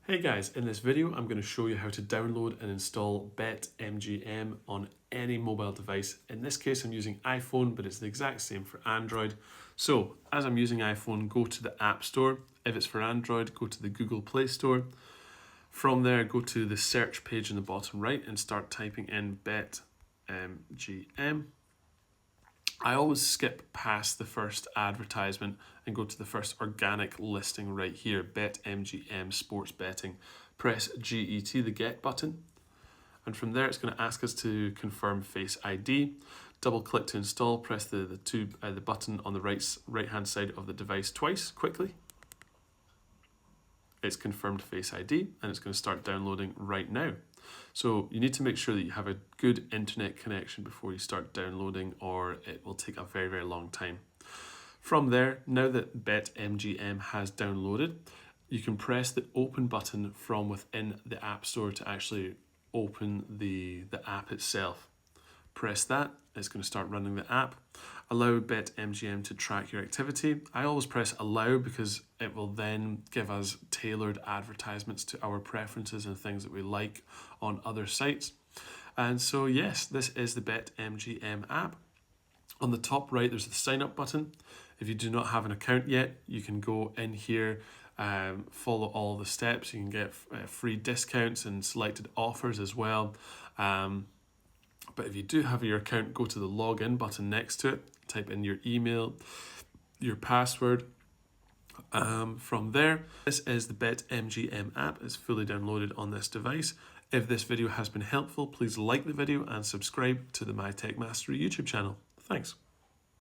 Hey guys, in this video I'm going to show you how to download and install BetMGM on any mobile device. In this case I'm using iPhone, but it's the exact same for Android. So as I'm using iPhone, go to the App Store. If it's for Android, go to the Google Play Store. From there, go to the search page in the bottom right and start typing in BetMGM. I always skip past the first advertisement and go to the first organic listing right here, BetMGM Sports Betting. Press GET, the Get button, and from there it's going to ask us to confirm Face ID. Double click to install, press the button on the right hand side of the device twice quickly. It's confirmed Face ID and it's going to start downloading right now. So you need to make sure that you have a good internet connection before you start downloading, or it will take a very, very long time. From there, now that BetMGM has downloaded, you can press the open button from within the App Store to actually open the app itself. Press that, it's going to start running the app. Allow BetMGM to track your activity. I always press allow because it will then give us tailored advertisements to our preferences and things that we like on other sites. And so yes, this is the BetMGM app. On the top right, there's the sign up button. If you do not have an account yet, you can go in here, follow all the steps. You can get free discounts and selected offers as well. But if you do have your account, go to the login button next to it, type in your email, your password. From there, this is the BetMGM app. It's fully downloaded on this device. If this video has been helpful, please like the video and subscribe to the My Tech Mastery YouTube channel. Thanks.